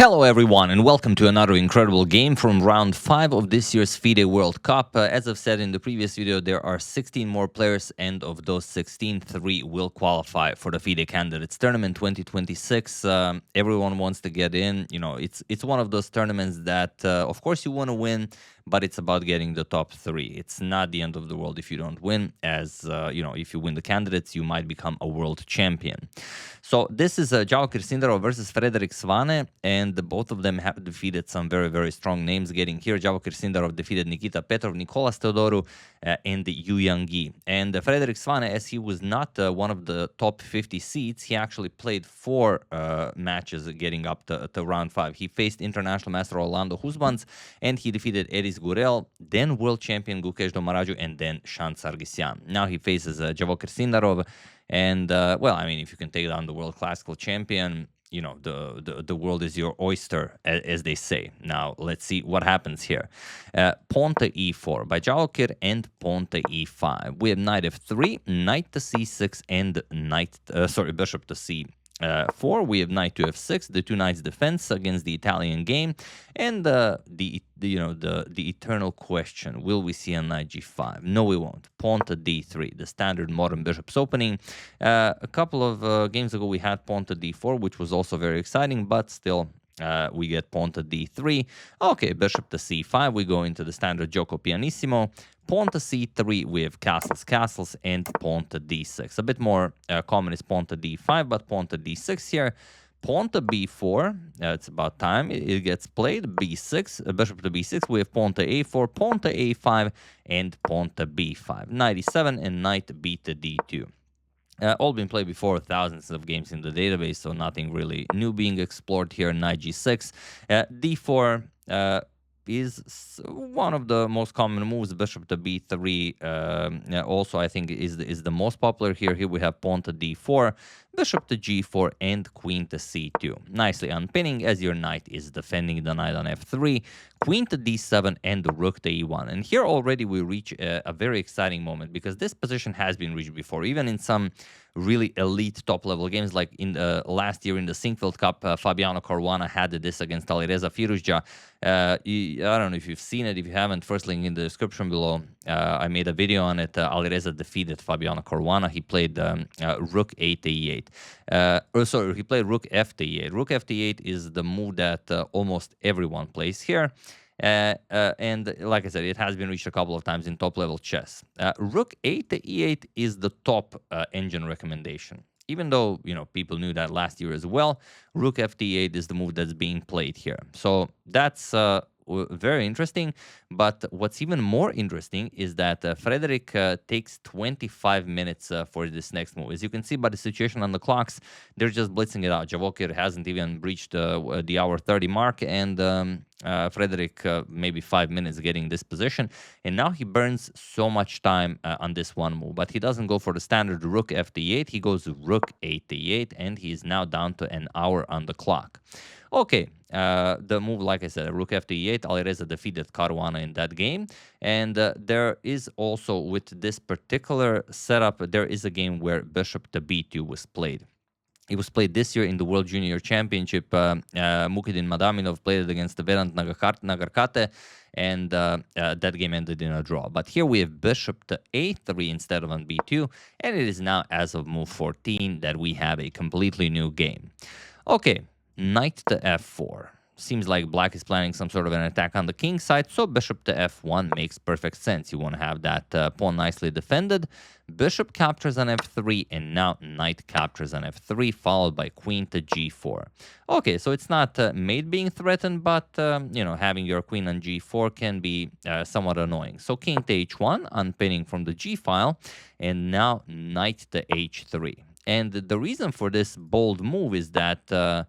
Hello everyone and welcome to another incredible game from round 5 of this year's FIDE World Cup. As I've said in the previous video, there are 16 more players, and of those 16, 3 will qualify for the FIDE Candidates Tournament 2026. Everyone wants to get in. You know, it's one of those tournaments that, of course, you want to win, but it's about getting the top 3. It's not the end of the world if you don't win, as, if you win the candidates, you might become a world champion. So this is Javokhir Sindarov versus Frederik Svane, and both of them have defeated some very, very strong names getting here. Javokhir Sindarov defeated Nikita Petrov, Nicolas Teodoru, and Yu Yangyi. And Frederik Svane, as he was not one of the top 50 seeds, he actually played 4 matches getting up to round 5. He faced international master Orlando Husbands, and he defeated Eris Gurel, then world champion Gukesh Domaraju, and then Shan Sargsyan. Now he faces Javokhir Sindarov. And, well, I mean, if you can take down the world classical champion, you know, the world is your oyster, as they say. Now, let's see what happens here. Pawn to e4 by Javokhir and pawn to e5. We have knight f3, knight to c6, and bishop to c4. We have knight to f6, the two knights defense against the Italian game, and the eternal question: will we see a knight g5? No, we won't. Pawn to d3, the standard modern bishop's opening. A couple of games ago, we had pawn to d4, which was also very exciting, but still. We get pawn to d3. Okay, bishop to c5. We go into the standard Giuoco Pianissimo. Pawn to c3. We have castles, and pawn to d6. A bit more common is pawn to d5, but pawn to d6 here. Pawn to b4. It's about time it gets played. b6. Bishop to b6. We have pawn to a4, pawn to a5, and pawn to b5. Knight e7 and knight b to d2. All been played before, thousands of games in the database, so nothing really new being explored here. Knight g6. d4 is one of the most common moves. Bishop to b3 also, I think, is the most popular here. Here we have pawn to d4, bishop to g4, and queen to c2. Nicely unpinning as your knight is defending the knight on f3, queen to d7, and the rook to e1. And here already we reach a very exciting moment, because this position has been reached before, even in some really elite top-level games, like in last year in the C50 Cup. Fabiano Caruana had this against Alireza Firouzja. I don't know if you've seen it. If you haven't, first link in the description below. I made a video on it. Alireza defeated Fabiano Caruana. He played rook 8 to e8. He played rook f to e8. Rook f to e8 is the move that almost everyone plays here. And like I said, it has been reached a couple of times in top-level chess. Rook 8 to e8 is the top engine recommendation. Even though, you know, people knew that last year as well, rook f to e8 is the move that's being played here. So that's very interesting. But what's even more interesting is that Frederik takes 25 minutes for this next move. As you can see by the situation on the clocks, they're just blitzing it out. Javokhir hasn't even breached the hour 30 mark, and Frederik maybe 5 minutes getting this position. And now he burns so much time on this one move. But he doesn't go for the standard rook f to e8. He goes rook 8 to e8, and he is now down to an hour on the clock. Okay, the move, like I said, rook f to e8, Alireza defeated Caruana in that game. And there is also, with this particular setup, there is a game where bishop to b2 was played. It was played this year in the World Junior Championship. Mukhidin Madaminov played it against Vedant Nagarkate, and that game ended in a draw. But here we have bishop to a3 instead of on b2, and it is now, as of move 14, that we have a completely new game. Okay. Knight to f4. Seems like black is planning some sort of an attack on the king side, so bishop to f1 makes perfect sense. You want to have that pawn nicely defended. Bishop captures on f3, and now knight captures on f3, followed by queen to g4. Okay, so it's not mate being threatened, but, having your queen on g4 can be somewhat annoying. So king to h1, unpinning from the g file, and now knight to h3. And the reason for this bold move is that...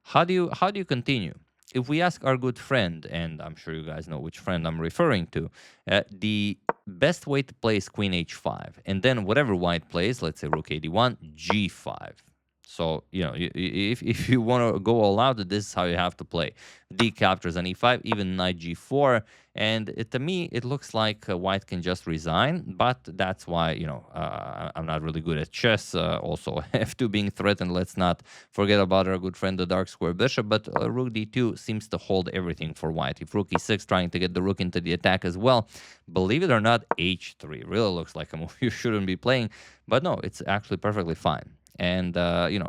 How do you continue? If we ask our good friend, and I'm sure you guys know which friend I'm referring to, the best way to play is queen h5, and then whatever white plays, let's say rook 81, g5. So, if you want to go all out, this is how you have to play. D captures on e5, even knight g4. And to me, it looks like white can just resign. But that's why, I'm not really good at chess. Also, f2 being threatened. Let's not forget about our good friend, the dark square bishop. But rook d2 seems to hold everything for white. If rook e6, trying to get the rook into the attack as well. Believe it or not, h3 really looks like a move you shouldn't be playing. But no, it's actually perfectly fine. And,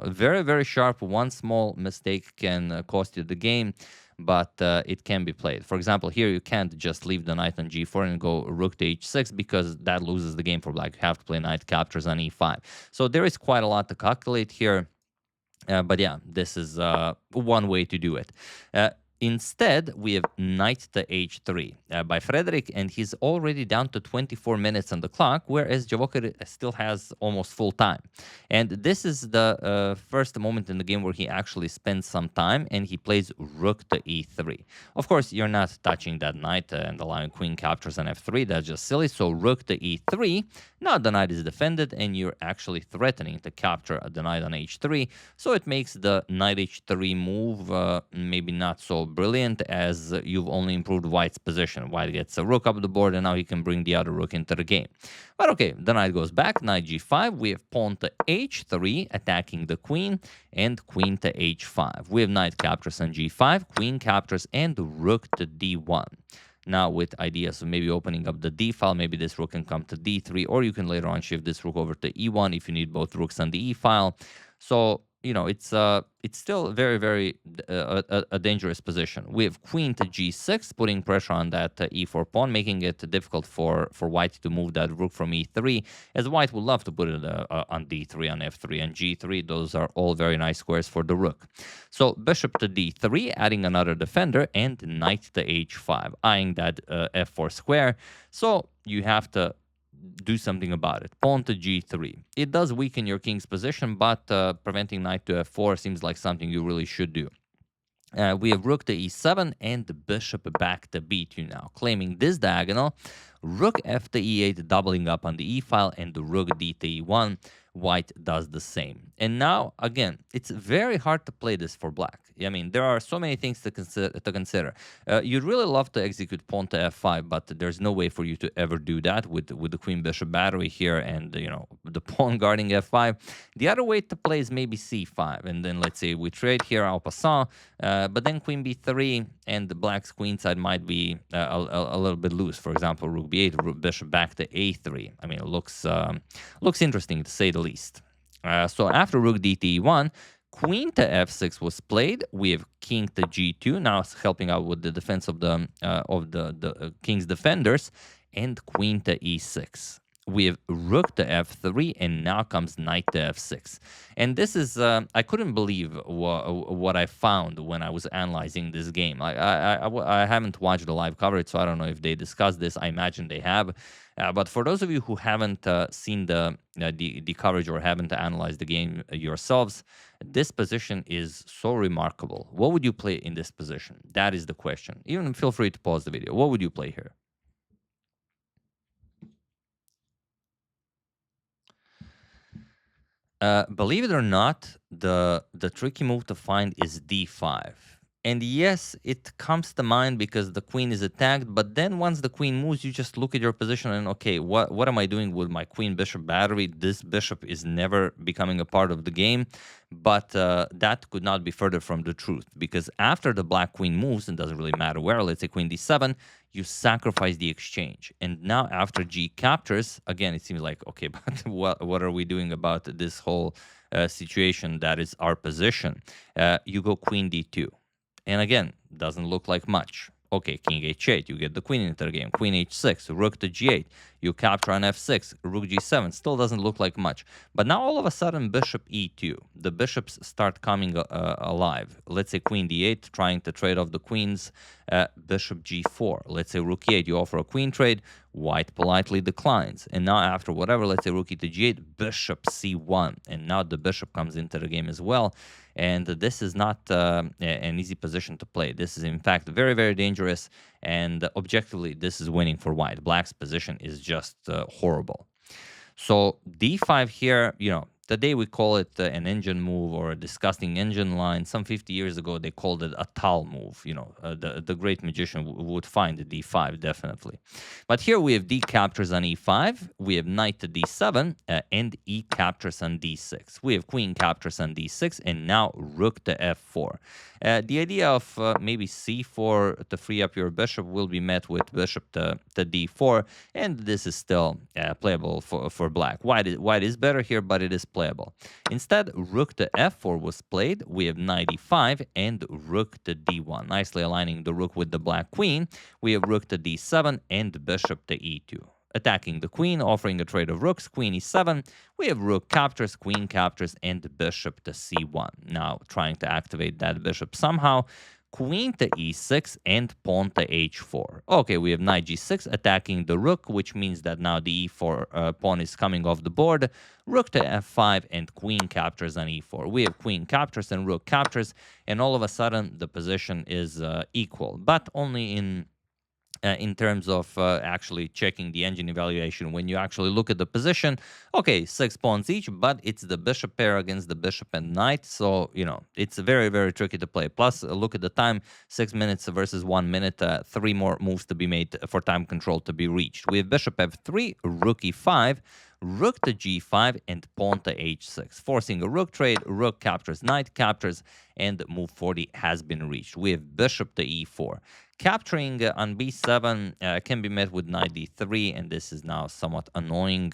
very, very sharp. One small mistake can cost you the game, but it can be played. For example, here you can't just leave the knight on g4 and go rook to h6 because that loses the game for black. You have to play knight captures on e5. So there is quite a lot to calculate here. But yeah, this is one way to do it. Instead, we have knight to h3 by Frederik, and he's already down to 24 minutes on the clock, whereas Javokhir still has almost full time. And this is the first moment in the game where he actually spends some time, and he plays rook to e3. Of course, you're not touching that knight and allowing queen captures on f3. That's just silly. So rook to e3. Now the knight is defended, and you're actually threatening to capture the knight on h3. So it makes the knight h3 move maybe not so brilliant, as you've only improved white's position. White gets a rook up the board, and now he can bring the other rook into the game. But okay, the knight goes back, knight g5. We have pawn to h3, attacking the queen, and queen to h5. We have knight captures on g5, queen captures, and rook to d1. Now with ideas of maybe opening up the d file, maybe this rook can come to d3, or you can later on shift this rook over to e1 if you need both rooks on the e file. So, it's still very, very a dangerous position. We have queen to g6, putting pressure on that e4 pawn, making it difficult for white to move that rook from e3, as white would love to put it on d3, on f3, and g3. Those are all very nice squares for the rook. So bishop to d3, adding another defender, and knight to h5, eyeing that f4 square. So you have to do something about it. Pawn to g3. It does weaken your king's position, but preventing knight to f4 seems like something you really should do. We have rook to e7 and the bishop back to b2 now, claiming this diagonal. Rook f to e8, doubling up on the e file, and the rook d to e1. White does the same. And now, again, it's very hard to play this for black. I mean, there are so many things to consider. You'd really love to execute pawn to f5, but there's no way for you to ever do that with the queen-bishop battery here and, the pawn guarding f5. The other way to play is maybe c5, and then let's say we trade here en passant, but then queen b3, and the black's queen side might be a little bit loose. For example, rook b8, rook bishop back to a3. I mean, it looks interesting, to say the least. So after rook d to e1, queen to f6 was played. We have king to g2, now helping out with the defense of the king's defenders, and queen to e6. We have rook to f3, and now comes knight to f6. And this is, I couldn't believe what I found when I was analyzing this game. I haven't watched the live coverage, so I don't know if they discussed this. I imagine they have. But for those of you who haven't seen the coverage or haven't analyzed the game yourselves, this position is so remarkable. What would you play in this position? That is the question. Even feel free to pause the video. What would you play here? Believe it or not, the tricky move to find is d5. And yes, it comes to mind because the queen is attacked, but then once the queen moves, you just look at your position and, okay, what am I doing with my queen-bishop battery? This bishop is never becoming a part of the game, but that could not be further from the truth, because after the black queen moves, it doesn't really matter where, let's say queen d7, you sacrifice the exchange. And now after g captures, again, it seems like, okay, but what are we doing about this whole situation that is our position? You go queen d2. And again, doesn't look like much. Okay, king h8, you get the queen into the game. Queen h6, rook to g8, you capture on f6, rook g7, still doesn't look like much. But now all of a sudden, bishop e2, the bishops start coming alive. Let's say queen d8, trying to trade off the queens, bishop g4. Let's say rook e8, you offer a queen trade, white politely declines. And now after whatever, let's say rook e to g8, bishop c1. And now the bishop comes into the game as well. And this is not an easy position to play. This is, in fact, very, very dangerous. And objectively, this is winning for white. Black's position is just horrible. So d5 here, Today we call it an engine move or a disgusting engine line. Some 50 years ago they called it a tal move. You know, the great magician would find the d5 definitely. But here we have d captures on e5, we have knight to d7, and e captures on d6. We have queen captures on d6, and now rook to f4. The idea of maybe c4 to free up your bishop will be met with bishop to d4, and this is still playable for black. White is better here, but it is playable. Instead, rook to f4 was played. We have knight e5 and rook to d1. Nicely aligning the rook with the black queen. We have rook to d7 and bishop to e2. Attacking the queen, offering a trade of rooks, queen e7. We have rook captures, queen captures, and bishop to c1. Now trying to activate that bishop somehow. Queen to e6 and pawn to h4. Okay, we have knight g6 attacking the rook, which means that now the e4 pawn is coming off the board. Rook to f5 and queen captures on e4. We have queen captures and rook captures, and all of a sudden the position is equal, but only in terms of actually checking the engine evaluation. When you actually look at the position, okay, 6 pawns each, but it's the bishop pair against the bishop and knight, so, you know, it's very, very tricky to play. Plus, look at the time, 6 minutes versus 1 minute, 3 more moves to be made for time control to be reached. We have bishop f3, rook e5, rook to g5, and pawn to h6. Forcing a rook trade, rook captures, knight captures, and move 40 has been reached. We have bishop to e4. Capturing on b7 can be met with knight d3, and this is now somewhat annoying.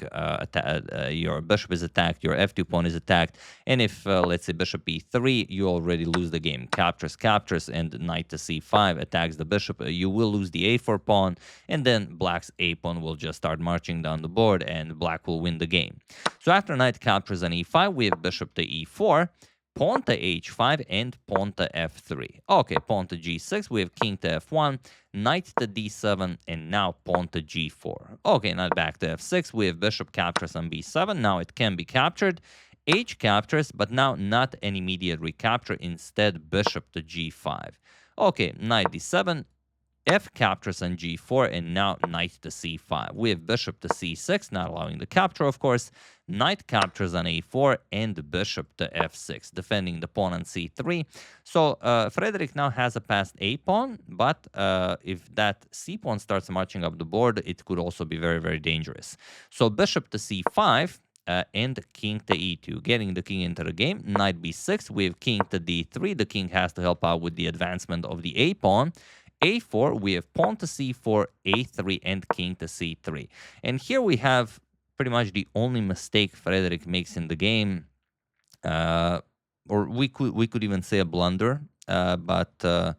Your bishop is attacked, your f2 pawn is attacked, and if, let's say, bishop e3, you already lose the game. Captures, captures, and knight to c5 attacks the bishop. You will lose the a4 pawn, and then black's a pawn will just start marching down the board, and black will win the game. So after knight captures on e5, we have bishop to e4, pawn to h5, and pawn to f3. Okay, pawn to g6, we have king to f1, knight to d7, and now pawn to g4. Okay, now back to f6, we have bishop captures on b7, now it can be captured. H captures, but now not an immediate recapture, instead bishop to g5. Okay, knight d7, f captures on g4, and now knight to c5. We have bishop to c6, not allowing the capture, of course. Knight captures on a4, and bishop to f6, defending the pawn on c3. So Frederik now has a passed a pawn, but if that c pawn starts marching up the board, it could also be very, very dangerous. So bishop to c5, and king to e2, getting the king into the game. Knight b6, we have king to d3. The king has to help out with the advancement of the a pawn. a4, we have pawn to c4, a3, and king to c3. And here we have pretty much the only mistake Frederik makes in the game, or we could even say a blunder, but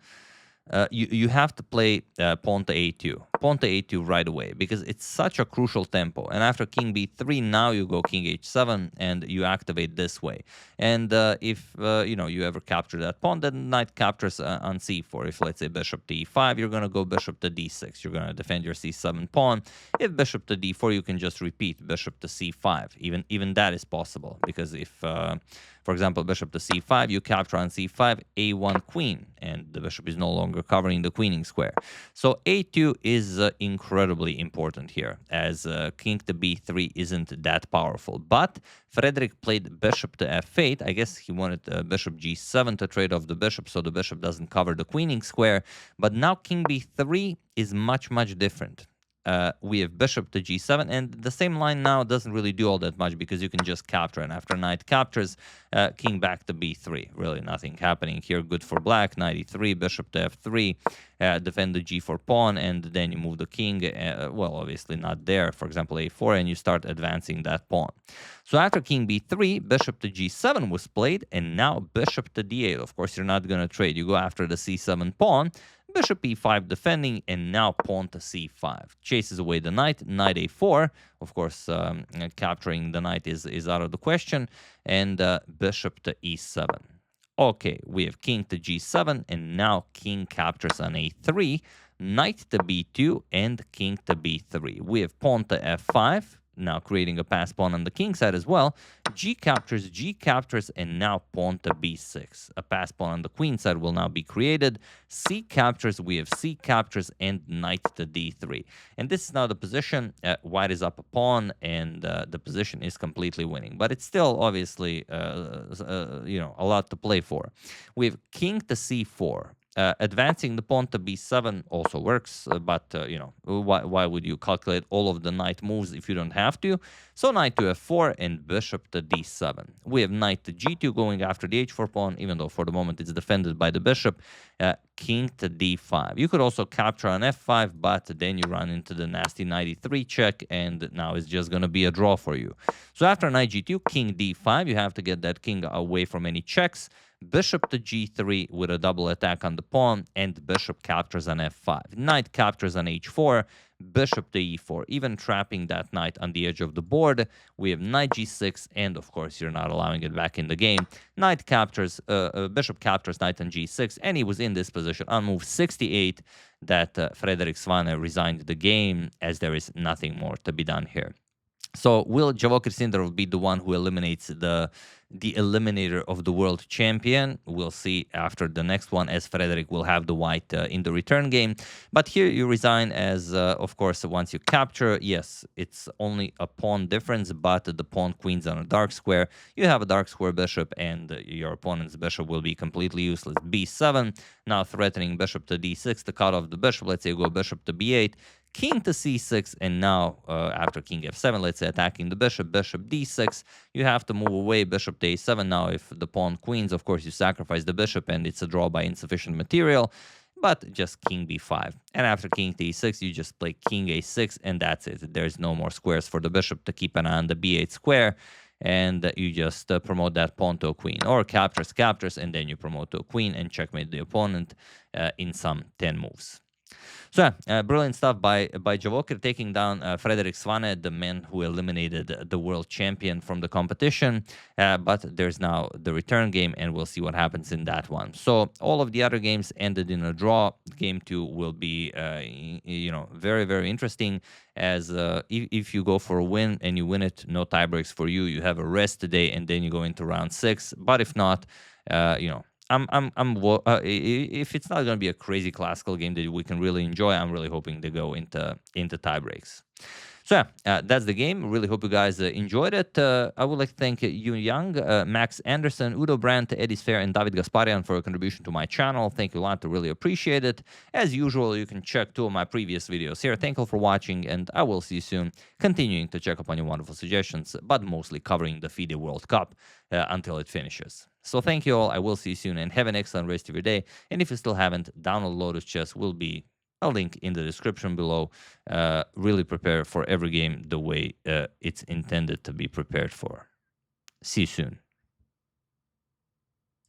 you have to play pawn to a2. Pawn to a2 right away, because it's such a crucial tempo. And after king b3, now you go king h7, and you activate this way. And if you know, you ever capture that pawn, then knight captures on c4. If, let's say, bishop to e5, you're going to go bishop to d6. You're going to defend your c7 pawn. If bishop to d4, you can just repeat bishop to c5. Even that is possible, because if, for example, bishop to c5, you capture on c5, a1 queen, and the bishop is no longer covering the queening square. So a2 is incredibly important here, as king to b3 isn't that powerful. But Frederik played bishop to f8. I guess he wanted bishop g7 to trade off the bishop, so the bishop doesn't cover the queening square. But now king b3 is much, much different. We have bishop to g7, and the same line now doesn't really do all that much, because you can just capture, and after knight captures, king back to b3. Really nothing happening here. Good for black. Knight e3, bishop to f3, defend the g4 pawn, and then you move the king, well, obviously not there, for example, a4, and you start advancing that pawn. So after king b3, bishop to g7 was played, and now bishop to d8. Of course, you're not going to trade. You go after the c7 pawn, bishop e5 defending, and now pawn to c5. Chases away the knight, knight a4. Of course, capturing the knight is out of the question, and bishop to e7. Okay, we have king to g7, and now king captures on a3, knight to b2, and king to b3. We have pawn to f5, now creating a pass pawn on the king side as well. G captures, and now pawn to b6. A pass pawn on the queen side will now be created. C captures, we have C captures, and knight to d3. And this is now the position. White is up a pawn, and the position is completely winning. But it's still obviously, a lot to play for. We have king to c4. Advancing the pawn to b7 also works, but why would you calculate all of the knight moves if you don't have to? So knight to f4 and bishop to d7. We have knight to g2 going after the h4 pawn, even though for the moment it's defended by the bishop. King to d5. You could also capture on f5, but then you run into the nasty knight e3 check, and now it's just going to be a draw for you. So after knight g2, king d5, you have to get that king away from any checks. Bishop to g3 with a double attack on the pawn, and bishop captures on f5. Knight captures on h4, bishop to e4, even trapping that knight on the edge of the board. We have knight g6, and of course you're not allowing it back in the game. Knight captures, bishop captures knight on g6, and he was in this position on move 68 that Frederik Svane resigned the game, as there is nothing more to be done here. So will Javokhir Sindarov be the one who eliminates the eliminator of the world champion? We'll see after the next one, as Frederik will have the white in the return game. But here you resign, as of course once you capture, yes, it's only a pawn difference, but the pawn queen's on a dark square. You have a dark square bishop, and your opponent's bishop will be completely useless. b7, now threatening bishop to d6 to cut off the bishop. Let's say you go bishop to b8. King to c6, and now after king f7, let's say attacking the bishop, bishop d6, you have to move away, bishop to a7. Now if the pawn queens, of course you sacrifice the bishop, and it's a draw by insufficient material, but just king b5. And after king to e6, you just play king a6, and that's it. There's no more squares for the bishop to keep an eye on the b8 square, and you just promote that pawn to a queen, or captures, and then you promote to a queen and checkmate the opponent in some 10 moves. So brilliant stuff by Javokhir, taking down Frederik Svane, the man who eliminated the world champion from the competition. But there's now the return game, and we'll see what happens in that one. So all of the other games ended in a draw. Game 2 will be, very, very interesting, as if you go for a win and you win it, no tiebreaks for you. You have a rest today, and then you go into round 6. But if not, if it's not going to be a crazy classical game that we can really enjoy, I'm really hoping to go into tie breaks. So that's the game. Really hope you guys enjoyed it. I would like to thank Yu Young, Max Anderson, Udo Brandt, Eddie Sphere, and David Gasparian for a contribution to my channel. Thank you a lot. I really appreciate it. As usual, you can check 2 of my previous videos here. Thank you for watching, and I will see you soon, continuing to check up on your wonderful suggestions, but mostly covering the FIDE World Cup until it finishes. So thank you all. I will see you soon, and have an excellent rest of your day. And if you still haven't, download Lotus Chess will be a link in the description below. Really prepare for every game the way it's intended to be prepared for. See you soon.